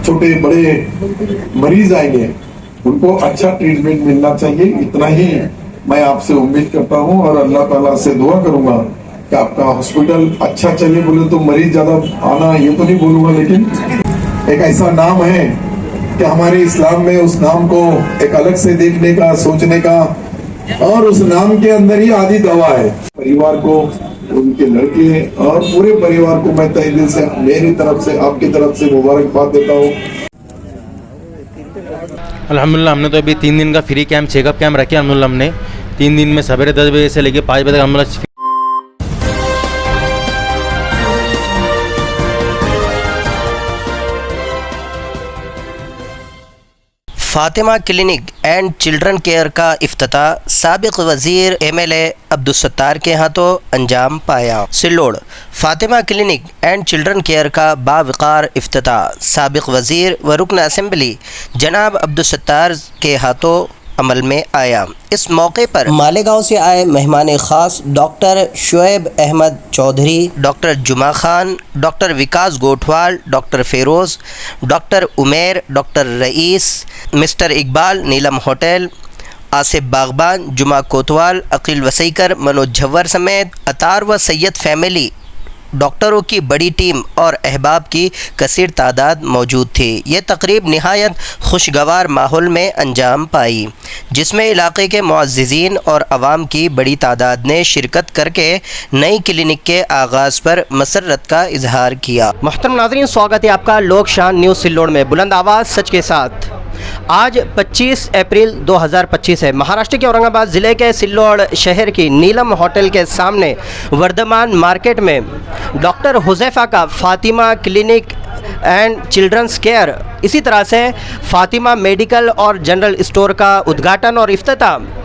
छोटे बड़े मरीज आएंगे उनको अच्छा ट्रीटमेंट मिलना चाहिए, इतना ही मैं आपसे उम्मीद करता हूं और अल्लाह ताला से दुआ करूंगा कि आपका हॉस्पिटल अच्छा चले। बोले तो मरीज ज्यादा आना ये तो नहीं बोलूंगा, लेकिन एक ऐसा नाम है कि हमारे इस्लाम में उस नाम को एक अलग से देखने का, सोचने का, और उस नाम के अंदर ही आधी दवा है। परिवार को, उनके लड़के और पूरे परिवार को मैं तहे दिल से, मेरी तरफ से, आपकी तरफ से मुबारकबाद देता हूँ। अल्हम्दुलिल्लाह हमने तो अभी 3 दिन का फ्री कैंप, चेकअप कैंप रखे। अल्हम्दुलिल्लाह हमने 3 दिन में सवेरे 10 बजे से लेकर 5 बजे तक हम Fatima clinic and children care का इफ्तिताह साबिक वज़ीर MLA अब्दुलसत्तार के हाथों अंजाम पाया। Sillod Fatima clinic and children care का बावकार इफ्तिताह साबिक वज़ीर व रुकन असेंबली जनाब अब्दुलसत्तार के हाथों अमल में आया। इस मौके पर मालेगांव से आए मेहमान ख़ास डॉक्टर शुएब अहमद चौधरी, डॉक्टर जुमा खान, डॉक्टर विकास गोठवाल, डॉक्टर फ़िरोज़, डॉक्टर उमेर, डॉक्टर रईस, मिस्टर इकबाल, नीलम होटल, आसिफ बागबान, जुमा कोतवाल, अकील वसीकर, मनोज झव्वर समेत अतार व सैयद फैमिली डॉक्टरों की बड़ी टीम और अहबाब की कसीर तादाद मौजूद थी। ये तकरीब नहायत खुशगवार माहौल में अंजाम पाई, जिसमें इलाके के मुअज़्ज़िज़ीन और अवाम की बड़ी तादाद ने शिरकत करके नई क्लिनिक के आगाज़ पर मसरत का इजहार किया। मोहतरम नाज़रीन, स्वागत है आपका लोक शान न्यूज़ सिल्लोड़ में। बुलंद आवाज़ सच के साथ। आज 25 अप्रैल 2025 है। महाराष्ट्र के औरंगाबाद ज़िले के सिल्लोड़ शहर की नीलम होटल के सामने वर्धमान मार्केट में डॉक्टर हुज़ैफ़ा का Fatima clinic and children's care, इसी तरह से फातिमा मेडिकल और जनरल स्टोर का उद्घाटन और इफ्तिताह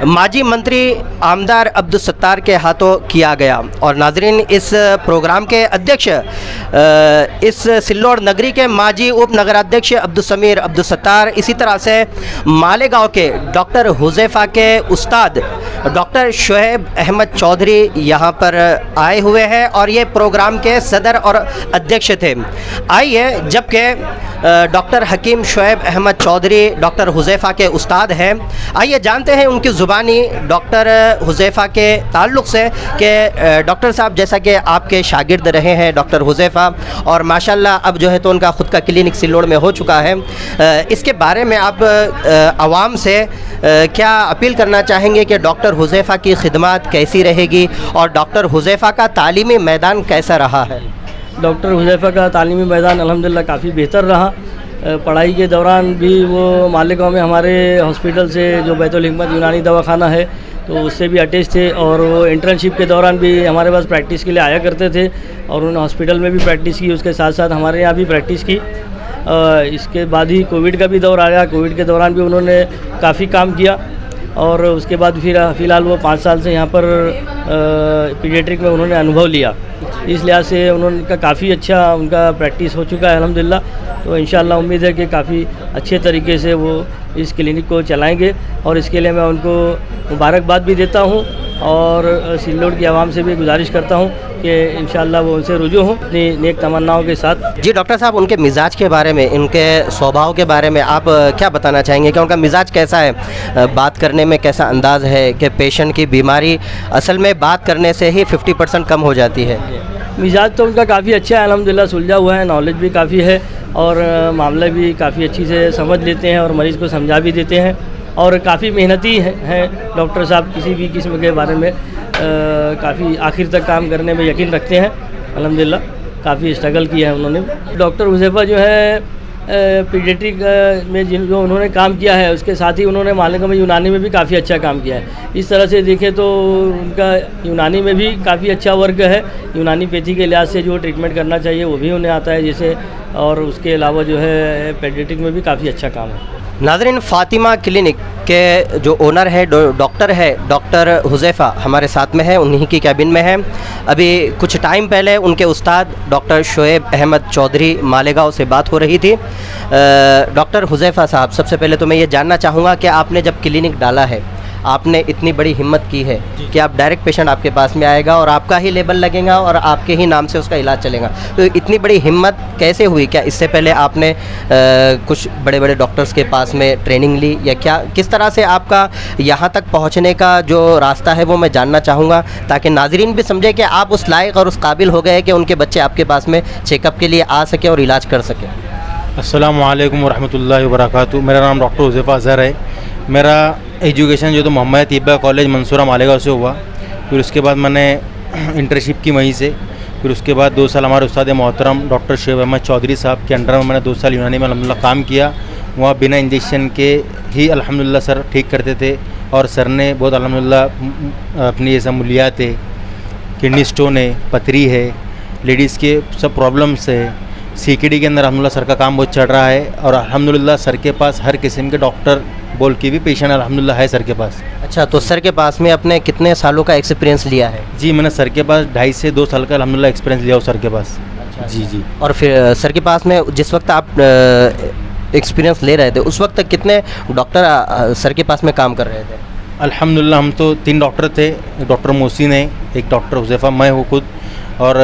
माजी मंत्री आमदार अब्दुलसत्तार के हाथों किया गया। और नाजरीन, इस प्रोग्राम के अध्यक्ष इस सिल्लोड़ नगरी के माजी उप नगराध्यक्ष अब्दुलसमीर अब्दुलसत्तार, इसी तरह से मालेगांव के डॉक्टर हुज़ैफ़ा के उस्ताद डॉक्टर शुएब अहमद चौधरी यहाँ पर आए हुए हैं और ये प्रोग्राम के सदर और अध्यक्ष थे। आइए, जबकि डॉक्टर हकीम शुएब अहमद चौधरी डॉक्टर हुज़ैफ़ा के उस्ताद हैं, आइए जानते हैं उनकी ज़ुबानी डॉक्टर हुज़ैफ़ा के ताल्लुक़ से कि डॉक्टर साहब, जैसा कि आपके शागिर्द रहे हैं डॉक्टर हुज़ैफ़ा और माशाल्लाह अब जो है तो उनका ख़ुद का क्लिनिक सिल्लोड़ में हो चुका है, इसके बारे में आप आवाम से क्या अपील करना चाहेंगे कि डॉक्टर हुज़ैफ़ा की खिदमत कैसी रहेगी और डॉक्टर हुज़ैफ़ा का तालीमी मैदान कैसा रहा है? डॉक्टर हुज़ैफ़ा का तालीमी मैदान अल्हम्दुलिल्लाह काफ़ी बेहतर रहा। पढ़ाई के दौरान भी वो मालेगांव में हमारे हॉस्पिटल से जो बैतुल हिकमत यूनानी दवाखाना है तो उससे भी अटैच थे और वो इंटर्नशिप के दौरान भी हमारे पास प्रैक्टिस के लिए आया करते थे और उन्होंने हॉस्पिटल में भी प्रैक्टिस की, उसके साथ साथ हमारे यहाँ भी प्रैक्टिस की। इसके बाद ही कोविड का भी दौर आया। कोविड के दौरान भी उन्होंने काफ़ी काम किया और उसके बाद फिर फ़िलहाल वो 5 साल से यहाँ पर पीडियाट्रिक में उन्होंने अनुभव लिया। इस लिहाज से उनका काफ़ी अच्छा उनका प्रैक्टिस हो चुका है अल्हम्दुलिल्लाह। तो इंशाअल्लाह उम्मीद है कि काफ़ी अच्छे तरीके से वो इस क्लिनिक को चलाएंगे और इसके लिए मैं उनको मुबारकबाद भी देता हूँ और सिल्लोड़ की आवाम से भी गुजारिश करता हूँ कि इंशाअल्लाह वो उनसे रुजू हों अपनी नेक तमन्नाओं के साथ। जी डॉक्टर साहब, उनके मिजाज के बारे में, इनके स्वभाव के बारे में आप क्या बताना चाहेंगे कि उनका मिजाज कैसा है, बात करने में कैसा अंदाज़ है कि पेशेंट की बीमारी असल में बात करने से ही 50% कम हो जाती है? मिजाज तो उनका काफ़ी अच्छा है अल्हम्दुलिल्लाह, सुलझा हुआ है, नॉलेज भी काफ़ी है और मामला भी काफ़ी अच्छी से समझ लेते हैं और मरीज़ को समझा भी देते हैं और काफ़ी मेहनती हैं डॉक्टर साहब। किसी भी किस्म के बारे में काफ़ी आखिर तक काम करने में यकीन रखते हैं अल्हम्दुलिल्लाह। काफ़ी स्ट्रगल किया है उन्होंने। डॉक्टर हुज़ैफ़ा जो है पीडियाट्रिक में जो उन्होंने काम किया है उसके साथ ही उन्होंने मालेगांव में यूनानी में भी काफ़ी अच्छा काम किया है। इस तरह से देखें तो उनका यूनानी में भी काफ़ी अच्छा वर्क है। यूनानी पैथी के लिहाज से जो ट्रीटमेंट करना चाहिए वो भी उन्हें आता है जैसे, और उसके अलावा जो है पीडियाट्रिक में भी काफ़ी अच्छा काम है। नाज़रीन, फातिमा क्लिनिक के जो ओनर है डॉक्टर है डॉक्टर हुज़ैफ़ा हमारे साथ में है, उन्हीं की कैबिन में है। अभी कुछ टाइम पहले उनके उस्ताद डॉक्टर शुएब अहमद चौधरी मालेगांव से बात हो रही थी। डॉक्टर हुज़ैफ़ा साहब, सबसे पहले तो मैं ये जानना चाहूँगा कि आपने जब क्लिनिक डाला है, आपने इतनी बड़ी हिम्मत की है कि आप डायरेक्ट पेशेंट आपके पास में आएगा और आपका ही लेबल लगेगा और आपके ही नाम से उसका इलाज चलेगा। तो इतनी बड़ी हिम्मत कैसे हुई? क्या इससे पहले आपने कुछ बड़े बड़े डॉक्टर्स के पास में ट्रेनिंग ली या क्या, किस तरह से आपका यहाँ तक पहुँचने का जो रास्ता है वो मैं जानना चाहूँगा, ताकि नाजरीन भी समझे कि आप उस लायक और उस काबिल हो गए कि उनके बच्चे आपके पास में चेकअप के लिए आ सके और इलाज कर सके। अस्सलामु अलैकुम वरहमतुल्लाहि वबरकातुहू। मेरा नाम डॉक्टर हुज़ैफ़ा अज़हर है। मेरा एजुकेशन जो तो मोहम्मद तिब्बा कॉलेज मंसूरा मालेगांव से हुआ। फिर उसके बाद मैंने इंटर्नशिप की वहीं से। फिर उसके बाद 2 साल हमारे उस्ताद मोहतरम डॉक्टर शोएब अहमद चौधरी साहब के अंडर में मैंने 2 साल यूनानी में अल्हम्दुलिल्लाह काम किया। वहाँ बिना इंजेक्शन के ही अल्हम्दुलिल्लाह सर ठीक करते थे और सर ने बहुत अल्हम्दुलिल्लाह अपनी ये सहूलियात है, किडनी स्टोन है, पथरी है, लेडीज़ के सब प्रॉब्लम्स है, सीकेडी के अंदर अल्हम्दुलिल्लाह सर का काम बहुत चल रहा है और अल्हम्दुलिल्लाह सर के पास हर किस्म के डॉक्टर बोल के भी पेशेंट अल्हम्दुलिल्लाह है सर के पास। अच्छा, तो सर के पास में आपने कितने सालों का एक्सपीरियंस लिया है? जी, मैंने सर के पास 2.5 से 2 साल का अल्हम्दुलिल्लाह एक्सपीरियंस लिया हूँ सर के पास। अच्छा, जी जी। और फिर सर के पास में जिस वक्त आप एक्सपीरियंस ले रहे थे उस वक्त कितने डॉक्टर सर के पास में काम कर रहे थे? अल्हम्दुलिल्लाह हम तो 3 डॉक्टर थे। एक डॉक्टर मोहसिन है, एक डॉक्टर हुज़ैफ़ा, मैं हूँ खुद, और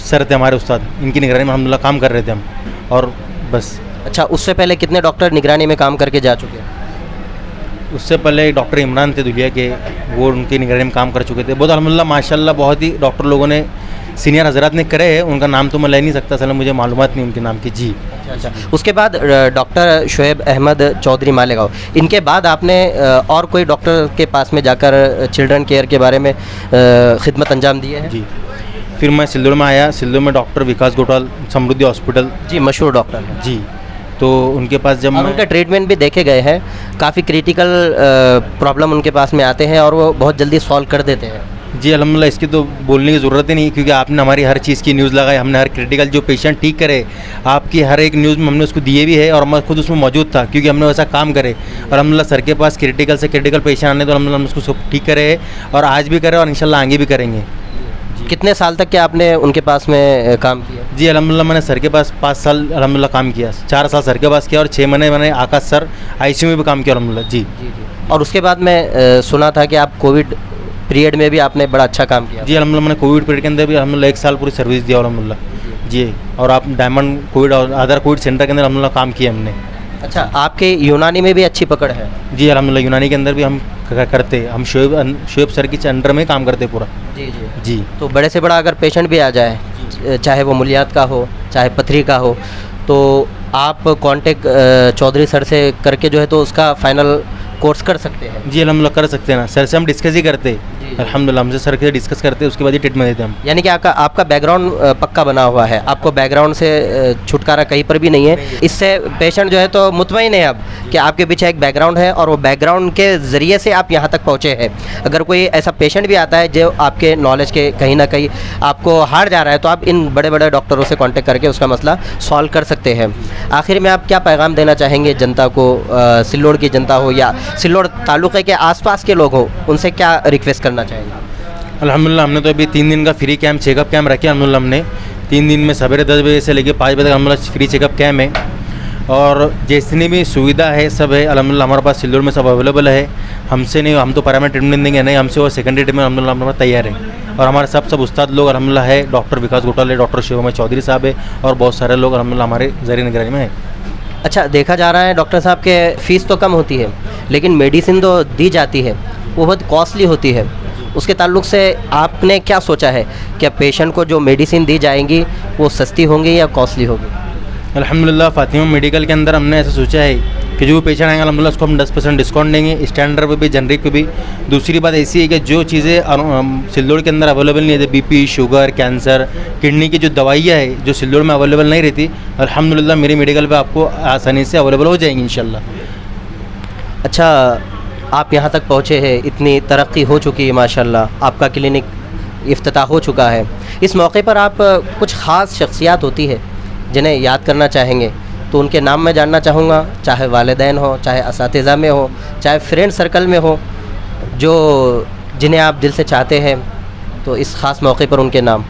सर थे हमारे उस्ताद। इनकी निगरानी में अल्हम्दुलिल्लाह काम कर रहे थे हम, और बस। अच्छा, उससे पहले कितने डॉक्टर निगरानी में काम करके जा चुके हैं? उससे पहले डॉक्टर इमरान थे दुलिया के, वो उनकी निगरानी में काम कर चुके थे। बहुत अल्हम्दुलिल्लाह माशाल्लाह बहुत ही डॉक्टर लोगों ने, सीनियर हजरात ने करे हैं। उनका नाम तो मैं ले नहीं सकता, असल मुझे मालूमात नहीं उनके नाम की। जी। अच्छा, उसके बाद डॉक्टर शोएब अहमद चौधरी मालेगांव, इनके बाद आपने और कोई डॉक्टर के पास में जाकर चिल्ड्रन केयर के बारे में खिदमत अंजाम दी है? जी। फिर मैं सिल्लोड़ में आया। सिल्लोड़ में डॉक्टर विकास गोटाल, समृद्धि हॉस्पिटल, जी, मशहूर डॉक्टर हैं। जी। तो उनके पास जब और उनका ट्रीटमेंट भी देखे गए हैं, काफ़ी क्रिटिकल प्रॉब्लम उनके पास में आते हैं और वो बहुत जल्दी सॉल्व कर देते हैं। जी अल्हम्दुलिल्लाह, इसकी तो बोलने की ज़रूरत ही नहीं, क्योंकि आपने हमारी हर चीज़ की न्यूज़ लगाई। हमने हर क्रिटिकल जो पेशेंट ठीक करे, आपकी हर एक न्यूज़ में हमने उसको दिए भी है, और मैं खुद उसमें मौजूद था क्योंकि हमने वैसा काम करे। और अल्हम्दुलिल्लाह सर के पास क्रिटिकल से क्रिटिकल पेशेंट आने तो अल्हम्दुलिल्लाह हम उसको ठीक करे और आज भी करें और इंशाल्लाह आगे भी करेंगे। कितने साल तक के आपने उनके पास में काम किया? जी अल्हम्दुलिल्लाह, मैंने सर के पास 5 साल अल्हम्दुलिल्लाह काम किया। 4 साल सर के पास किया और 6 महीने मैंने आकाश सर ICU में भी काम किया अल्हम्दुलिल्लाह। जी जी। और उसके बाद मैं सुना था कि आप कोविड पीरियड में भी आपने बड़ा अच्छा काम किया। जी अल्हम्दुलिल्लाह, मैंने कोविड पीरियड के अंदर भी अल्हम्दुलिल्लाह 1 साल पूरी सर्विस दिया अल्हम्दुलिल्लाह। जी। और आप डायमंड कोविड और अदर कोविड सेंटर के अंदर अल्हम्दुलिल्लाह काम किया हमने। अच्छा, आपके यूनानी में भी अच्छी पकड़ है? जी अल्हम्दुलिल्लाह, यूनानी के अंदर भी हम करते, हम शोएब सर के अंडर में काम करते पूरा। जी जी जी। तो बड़े से बड़ा अगर पेशेंट भी आ जाए, चाहे वो मुलियात का हो चाहे पथरी का हो, तो आप कांटेक्ट चौधरी सर से करके जो है तो उसका फाइनल कोर्स कर सकते हैं? जी अल्हम्दुलिल्लाह कर सकते हैं ना, सर से हम डिस्कस ही करते। अल्हम्दुलिल्लाह हमसे सर के डिस्कस करते, उसके बाद ही ट्रीटमेंट देते हम। यानी कि आपका बैकग्राउंड पक्का बना हुआ है, आपको बैकग्राउंड से छुटकारा कहीं पर भी नहीं है। इससे पेशेंट जो है तो मुतमईन है अब कि आपके पीछे एक बैकग्राउंड है और वो बैकग्राउंड के ज़रिए से आप यहाँ तक पहुँचे हैं। अगर कोई ऐसा पेशेंट भी आता है जो आपके नॉलेज के कहीं ना कहीं आपको हार जा रहा है, तो आप इन बड़े बड़े डॉक्टरों से कॉन्टेक्ट करके उसका मसला सॉल्व कर सकते हैं। आखिर में आप क्या पैगाम देना चाहेंगे जनता को, सिल्लोड़ की जनता हो या सिल्लोड़ तालुक़े के आसपास के लोग हो, उनसे क्या रिक्वेस्ट करना चाहेंगे? अल्हम्दुलिल्लाह, हमने तो अभी 3 दिन का फ्री कैंप, चेकअप कैंप रखे अल्हम्दुलिल्लाह। हमने 3 दिन में सवेरे 10 बजे से लेकर 5 बजे तक अल्हम्दुलिल्लाह फ्री चेकअप कैंप है, और जितनी भी सुविधा है सब है अल्हम्दुलिल्लाह हमारे पास सिल्लोड़ में सब अवेलेबल है। हमसे नहीं, हम तो प्राइमरी ट्रीटमेंट देंगे नहीं, हमसे वो सेकेंडरी ट्रीटमेंट अल्हम्दुलिल्लाह हमारे पास तैयार है। और हमारे सब उस्ताद लोग अल्हम्दुलिल्लाह है, डॉक्टर विकास गोटाल है, डॉक्टर शोएब अहमद चौधरी साहब है, और बहुत सारे लोग अल्हम्दुलिल्लाह हमारे ज़रिए निगरानी में है। अच्छा, देखा जा रहा है डॉक्टर साहब के फ़ीस तो कम होती है, लेकिन मेडिसिन तो दी जाती है वो बहुत कॉस्टली होती है। उसके ताल्लुक़ से आपने क्या सोचा है, क्या पेशेंट को जो मेडिसिन दी जाएंगी वो सस्ती होंगी या कॉस्टली होगी? अल्हम्दुलिल्लाह फ़ातिमा मेडिकल के अंदर हमने ऐसा सोचा है कि जो भी पेशेंट आएंगे अल्हम्दुलिल्लाह उसको हम 10% डिस्काउंट देंगे, स्टैंडर्ड पे भी, जेनरिक पे भी। दूसरी बात ऐसी है कि जो चीज़ें सिल्लोड़ के अंदर अवेलेबल नहीं है, BP, शुगर, कैंसर, किडनी की जो दवाइयाँ है जो सिल्लोड़ में अवेलेबल नहीं रहती, अल्हम्दुलिल्लाह मेरे मेडिकल पे आपको आसानी से अवेलेबल हो जाएंगी इंशाल्लाह। अच्छा, आप यहाँ तक पहुँचे हैं, इतनी तरक्की हो चुकी है माशाल्लाह, आपका क्लिनिक इफ्तिताह हो चुका है। इस मौके पर आप कुछ ख़ास शख्सियात होती है जिन्हें याद करना चाहेंगे, तो उनके नाम मैं जानना चाहूँगा, चाहे वालिदैन हो, चाहे असातिज़ा में हो, चाहे फ्रेंड सर्कल में हो, जो जिन्हें आप दिल से चाहते हैं, तो इस ख़ास मौके पर उनके नाम।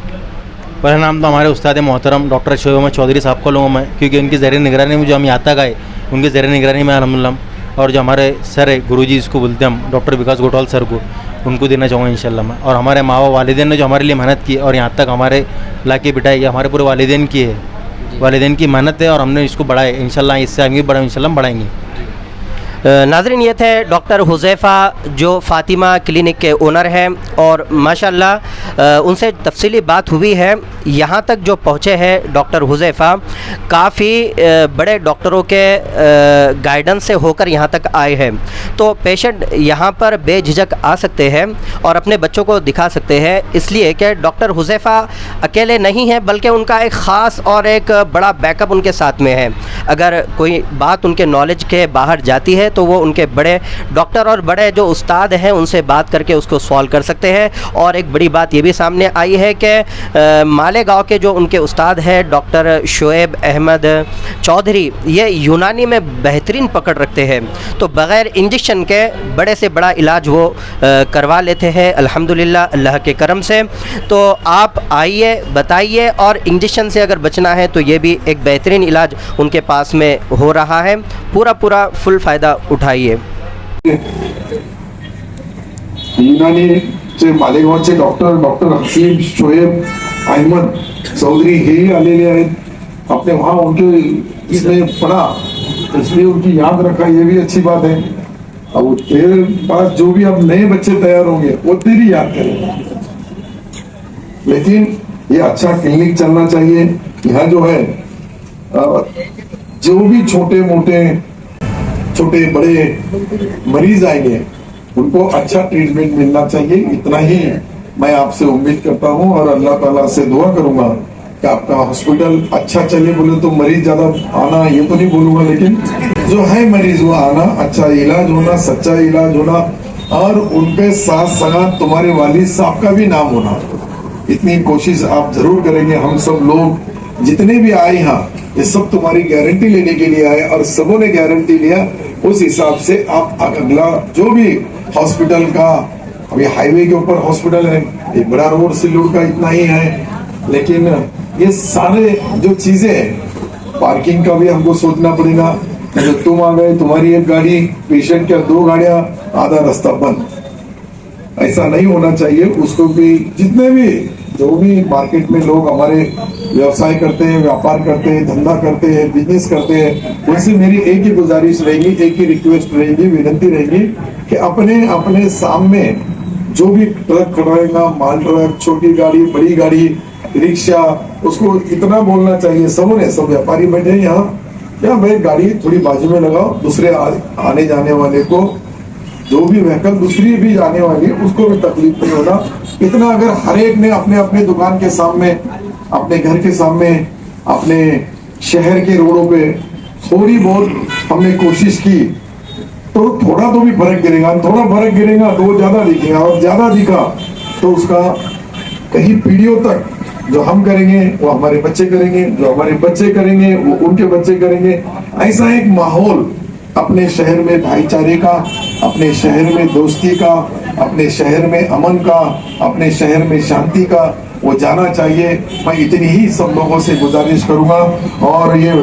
पहला नाम तो हमारे उस्ताद मोहतरम डॉक्टर शोएब अहमद चौधरी साहब को लूँगा मैं, क्योंकि उनकी ज़रिए निगरानी में जो हम यहाँ तक आए, उनके ज़रिए निगरानी में अल्हम्दुलिल्लाह और जो हमारे सर है गुरुजी जिसको बोलते हैं हम डॉक्टर विकास गोठवाल सर को, उनको देना चाहूँगा इंशाल्लाह मैं। और हमारे माँ बाप वालिदैन ने जो हमारे लिए मेहनत की और यहाँ तक हमारे ला के बिठाई, ये हमारे पूरे वालिदैन की है, वालिदैन की मेहनत है और हमने इसको बढ़ाया इंशाल्लाह। इससे आगे बढ़ा इंशाल्लाह हम बढ़ाएंगे। नाज़रीन, ये थे डॉक्टर हुज़ैफ़ा जो फ़ातिमा क्लिनिक के ओनर हैं और माशाल्लाह उनसे तफसीली बात हुई है। यहाँ तक जो पहुँचे हैं डॉक्टर हुज़ैफ़ा काफ़ी बड़े डॉक्टरों के गाइडेंस से होकर यहाँ तक आए हैं। तो पेशेंट यहाँ पर बेझिझक आ सकते हैं और अपने बच्चों को दिखा सकते हैं, इसलिए कि डॉक्टर हुज़ैफ़ा अकेले नहीं हैं बल्कि उनका एक ख़ास और एक बड़ा बैकअप उनके साथ में है। अगर कोई बात उनके नॉलेज के बाहर जाती है तो वो उनके बड़े डॉक्टर और बड़े जो उस्ताद हैं उनसे बात करके उसको सॉल्व कर सकते हैं। और एक बड़ी बात ये भी सामने आई है कि मालेगांव के जो उनके उस्ताद हैं डॉक्टर शोएब अहमद चौधरी, ये यूनानी में बेहतरीन पकड़ रखते हैं, तो बग़ैर इंजेक्शन के बड़े से बड़ा इलाज वो करवा लेते हैं अल्हम्दुलिल्लाह अल्लाह के करम से। तो आप आइए, बताइए, और इंजेक्शन से अगर बचना है तो ये भी एक बेहतरीन इलाज उनके पास में हो रहा है। पूरा फुल फ़ायदा उठाइए। युनानीचे मालेगावचे डॉक्टर हसीब शोएब अहमद चौधरी हे आलेले आहेत। आपने वहाँ उनके इसमें पढ़ा, इसलिए उनकी याद रखा, ये भी अच्छी बात है। अब तेरे पास जो भी अब नए बच्चे तैयार होंगे वो तेरी याद करेंगे। लेकिन ये अच्छा क्लिनिक चलना चाहिए। यहाँ जो है जो भी छोटे बड़े मरीज आएंगे उनको अच्छा ट्रीटमेंट मिलना चाहिए, इतना ही मैं आपसे उम्मीद करता हूँ और अल्लाह ताला से दुआ करूंगा कि आपका हॉस्पिटल अच्छा चले। बोले तो मरीज ज्यादा आना ये तो नहीं बोलूंगा, लेकिन जो है मरीज वो आना, अच्छा इलाज होना, सच्चा इलाज होना और उनके साथ साथ तुम्हारे वालिद साहब का भी नाम होना, इतनी कोशिश आप जरूर करेंगे। हम सब लोग जितने भी आए यहाँ ये सब तुम्हारी गारंटी लेने के लिए आए और सबों ने गारंटी लिया। उस हिसाब से आप अगला जो भी हॉस्पिटल का, अभी हाईवे के ऊपर हॉस्पिटल है, एक बड़ा रोड सिल्लोड का इतना ही है, लेकिन ये सारे जो चीजें हैं, पार्किंग का भी हमको सोचना पड़ेगा। तो तुम आ गए, तुम्हारी एक गाड़ी, पेशेंट क्या 2 गाड़ियां, आधा रास्ता बंद, ऐसा नहीं होना चाहिए। उसको भी जितने भी जो भी मार्केट में लोग हमारे व्यवसाय करते हैं, व्यापार करते हैं, धंधा करते हैं, बिजनेस करते हैं, उनसे मेरी एक ही गुजारिश रहेगी, एक ही रिक्वेस्ट रहेगी, विनती रहेगी कि अपने अपने सामने जो भी ट्रक खड़ाएगा, माल ट्रक, छोटी गाड़ी, बड़ी गाड़ी, रिक्शा, उसको इतना बोलना चाहिए सबों ने, सब व्यापारी बैठे यहाँ, क्या भाई गाड़ी थोड़ी बाजू में लगाओ, दूसरे आने जाने वाले को, जो भी व्हीकल दूसरी भी जाने वाली उसको भी तकलीफ नहीं होना। इतना अगर हर एक ने अपने अपने दुकान के सामने, अपने घर के सामने, अपने शहर के रोडों पे थोड़ी बहुत हमने कोशिश की तो थोड़ा तो भी फर्क गिरेगा। थोड़ा फर्क गिरेगा तो वो ज्यादा दिखेगा, और ज्यादा दिखा तो उसका कहीं पीढ़ियों तक जो हम करेंगे वो हमारे बच्चे करेंगे, जो हमारे बच्चे करेंगे वो उनके बच्चे करेंगे। ऐसा एक माहौल अपने शहर में भाईचारे का, अपने शहर में दोस्ती का, अपने शहर में अमन का, अपने शहर में शांति का वो जाना चाहिए। मैं इतनी ही सब लोगों से गुजारिश करूंगा। और ये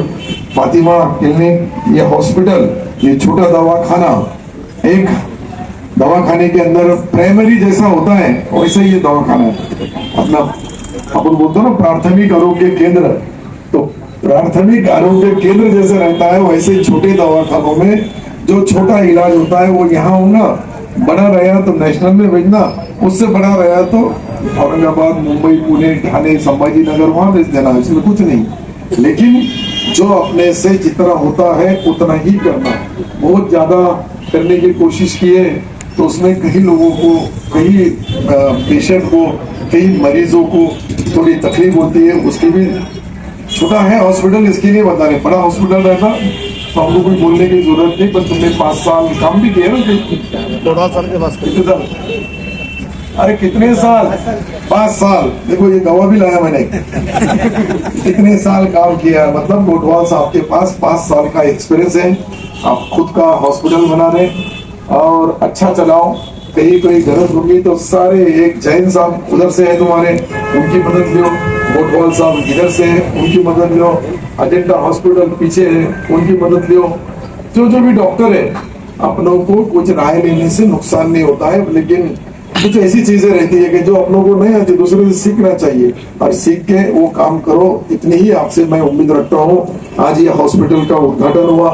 फातिमा क्लिनिक, ये हॉस्पिटल, ये छोटा दवाखाना, एक दवाखाने के अंदर प्राइमरी जैसा होता है वैसे ये दवाखाना है। अपना अपन बोलते ना प्राथमिक आरोग्य केंद्र, तो प्राथमिक आरोग्य केंद्र जैसे रहता है वैसे छोटे दवाखानों में जो छोटा इलाज होता है वो यहाँ होना, बड़ा रहा तो नेशनल में भेजना, उससे बड़ा रहा तो औरंगाबाद, मुंबई, पुणे, ठाणे, संभाजी नगर वहां भेज देना, इसमें कुछ नहीं। लेकिन जो अपने से जितना होता है उतना ही करना। बहुत ज्यादा करने की कोशिश की है तो उसमें कई लोगों को, कई पेशेंट को, कई मरीजों को थोड़ी तकलीफ होती है। उसकी भी छोटा है हॉस्पिटल, इसके लिए बता रहे, बड़ा हॉस्पिटल रहता तो हमको कोई बोलने की जरूरत नहीं। पर तुमने 5 साल काम भी किया ना, 14 साल के पास, कितने साल? अरे कितने साल? 5 साल। देखो ये गवाह भी लाया मैंने कितने साल काम किया, मतलब गोठवाल साहब के पास 5 साल का एक्सपीरियंस है। आप खुद का हॉस्पिटल बना रहे और अच्छा चलाओ। कहीं कोई गलत होगी तो सारे, एक जैन साहब उधर से है तुम्हारे, उनकी मदद लो, गोठवाल साहब इधर से है, उनकी मदद लो, अजेंडा हॉस्पिटल पीछे है, उनकी मदद लो। जो भी डॉक्टर है अपनों को कुछ राय लेने से नुकसान नहीं होता है, लेकिन कुछ ऐसी चीजें रहती है कि जो अपनों को नहीं आती, दूसरे से सीखना चाहिए और सीख के वो काम करो। इतनी ही आपसे मैं उम्मीद रखता हूँ। आज ये हॉस्पिटल का उद्घाटन हुआ।